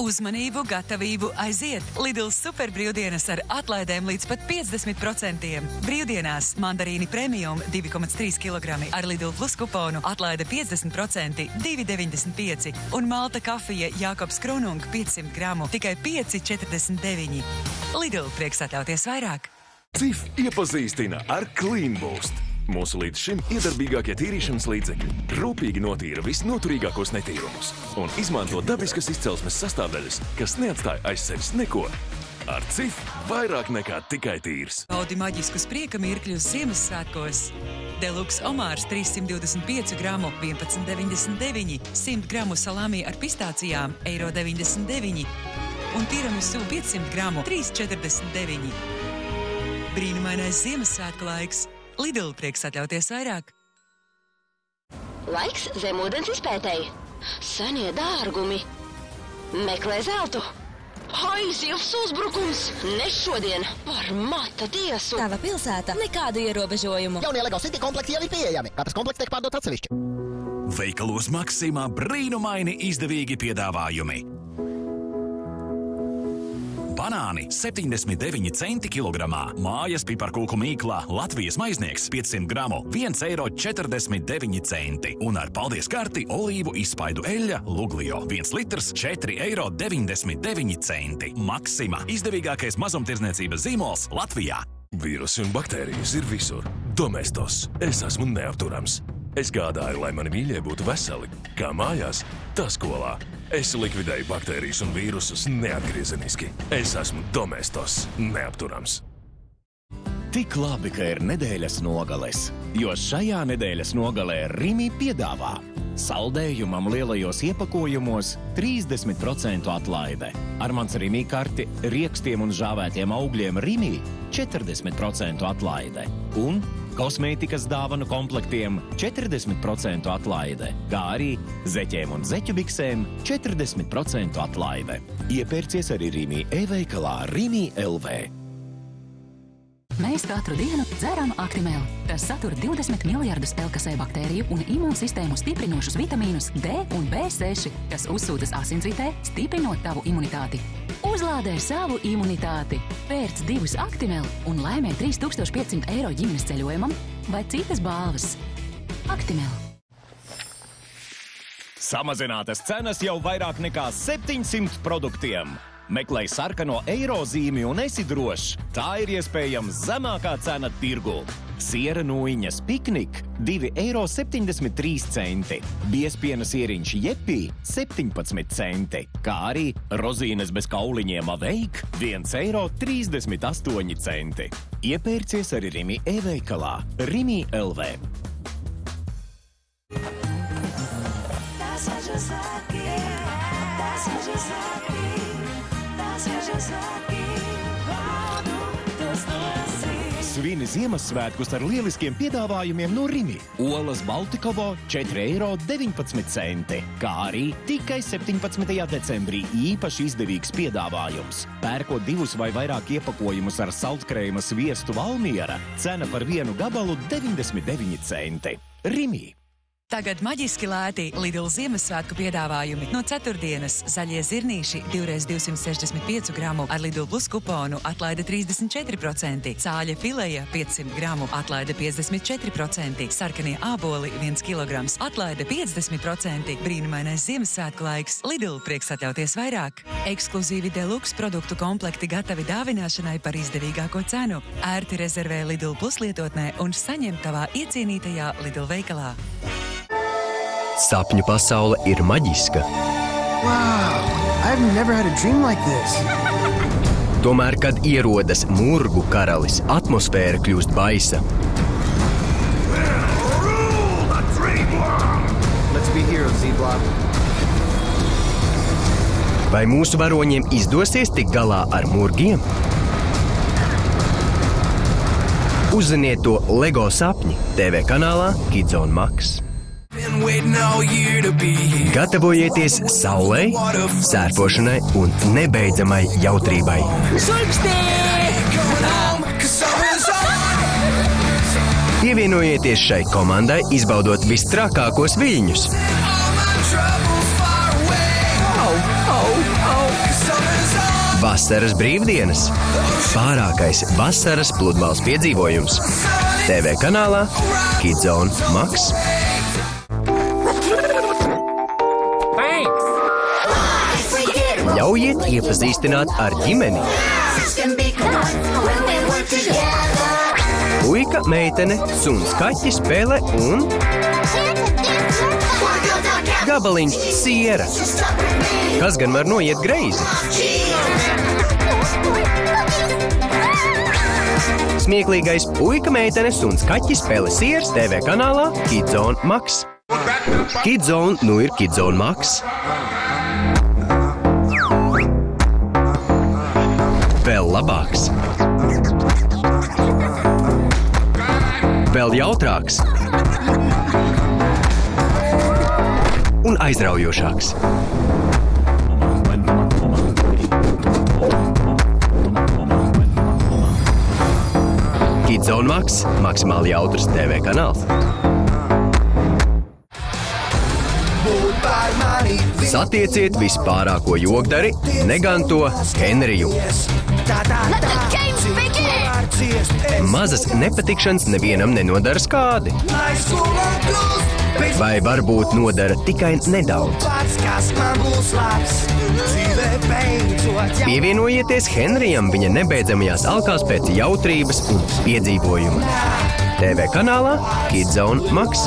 Uzmanību, gatavību, aiziet! Lidl superbrīvdienas ar atlaidēm līdz pat 50%. Brīvdienās mandarīni premium 2,3 kg ar Lidl Plus kuponu atlaide 50% 2,95 un malta kafija Jākobs Kronung 500 gramu tikai 5,49. Lidl prieks atļauties vairāk. CIF iepazīstina ar Clean Boost. Mūsu līdz šim iedarbīgākie tīrīšanas līdzekļi rūpīgi notīra visnoturīgākos netīrumus un izmanto dabiskas izcelsmes sastāvdaļas, kas neatstāja aiz sevis neko. Ar CIF vairāk nekā tikai tīrs. Baudi maģiskus prieka mirkļus Ziemassvētkos. Deluxe omārs 325 gramu 11,99, 100 gramu salāmī ar pistācijām €1,99 un tiramisu 500 gramu 3,49. Brīnumainais Ziemassvētku laiks. Lidl prieks atļauties vairāk. Laiks zemūdens izpētēji. Senie dārgumi. Meklē zeltu. Haizivs uzbrukums. Ne šodien par mata tiesu. Tava pilsēta. Nekādu ierobežojumu. Jaunie LEGO City komplekti jau ir pieejami. Katrs komplekts tiek pārdots atsevišķi. Veikalos Maksimā brīnumaini izdevīgi piedāvājumi. Banāni 79 centi kilogramā, mājas piparkūku mīklā Latvijas maiznieks 500 gramu 1,49 eiro un ar paldies karti olīvu izspaidu eļļa Luglio 1 litrs 4,99 eiro. Maksima izdevīgākais mazumtirdzniecības zīmols Latvijā. Vīrusi un baktērijas ir visur. Domestos. Es esmu neapturams. Es gādāju, lai mani mīļie būtu veseli. Kā mājās, tā skolā. Es likvidēju baktērijas un vīrusus neatgriezeniski. Es esmu Domestos. Neapturams. Tik labi, ka ir nedēļas nogales, jo šajā nedēļas nogalē Rimi piedāvā saldējumam lielajos iepakojumos 30% atlaide. Ar mans Rimi karti riekstiem un žāvētiem augļiem Rimi 40% atlaide. Un kosmētikas dāvanu komplektiem 40% atlaide, kā arī zeķiem un zeķu biksēm 40% atlaide. Iepērcies arī Rimi e-veikalā Rimi LV. Mēs katru dienu dzeram Actimel. Tas satur 20 miljardus LKC baktēriju un imūnsistēmu stiprinošus vitamīnus D un B6, kas uzsūtas asinsritē, stiprinot tavu imunitāti. Uzlādē savu imunitāti. Pērc 2 Actimel un laimē 3500 eiro ģimenes ceļojumam vai citas balvas. Actimel. Samazinātas cenas jau vairāk nekā 700 produktiem. Meklēj sarkano eirozīmi un esi drošs. Tā ir iespējams zemākā cena tirgu. Siera nūjiņas piknik 2,73 eiro. Biespiena sieriņš Jepī 17 centi. Kā arī rozīnes bez kauliņiem Aveik 1,38 eiro. Iepērcies arī Rimi e-veikalā Rimi LV. Svini Ziemassvētkus ar lieliskiem piedāvājumiem no Rimi. Olas Baltikovo 4,19 eiro. Kā arī tikai 17. decembrī īpaši izdevīgs piedāvājums. Pērkot 2 vai vairāk iepakojumus ar saltkrējuma sviestu Valmiera, cena par vienu gabalu 99 centi. Rimi. Tagad maģiski lēti Lidl Ziemassvētku piedāvājumi. No ceturtdienas zaļie zirnīši 2,265 gramu ar Lidl Plus kuponu atlaide 34%, cāļa fileja 500 gramu atlaide 54%, sarkanie āboli 1 kilograms atlaide 50%. Brīnumainais Ziemassvētku laiks. Lidl prieks atļauties vairāk. Ekskluzīvi deluxe produktu komplekti gatavi dāvināšanai par izdevīgāko cenu. Ērti rezervē Lidl Plus lietotnē un saņem tavā iecienītajā Lidl veikalā. Sapņu pasaule ir maģiska. Wow, I've never had a dream like this. Tomēr, kad ierodas murgu karalis, atmosfēra kļūst baisa. Let's be heroes, Z-Block. Vai mūsu varoņiem izdosies tikt galā ar murgiem? Uzziniet to LEGO sapņi TV kanālā Kids on Max. Gatavojieties saulei, sērpošanai un nebeidzamai jautrībai. Pievienojieties šai komandai, izbaudot vistrākākos viļņus. Vasaras brīvdienas. Pārākais vasaras pludmales piedzīvojums. TV kanālā Kidzone Max. Ļaujiet iepazīstināt ar ģimeni. Puika, meitene, suns, kaķis, pele un gabaliņš siera. Kas gan var noiet greizi? Smieklīgais puika, meitene, suns, kaķis, pele, sieras TV kanālā Kidzone Max. Kidzone nu ir Kidzone Max. Vēl labāks. Vēl jautrāks. Un aizraujošāks. Kidzone Max, maksimāli jautrs TV kanāls. Satieciet vispārāko jogdari, neganto Henriju. Mazas nepatikšanas nevienam nenodara skādi. Vai varbūt nodara tikai nedaudz. Pievienojieties Henrijam viņa nebeidzamajās alkās pēc jautrības un piedzīvojuma. TV kanālā Kidzone Max.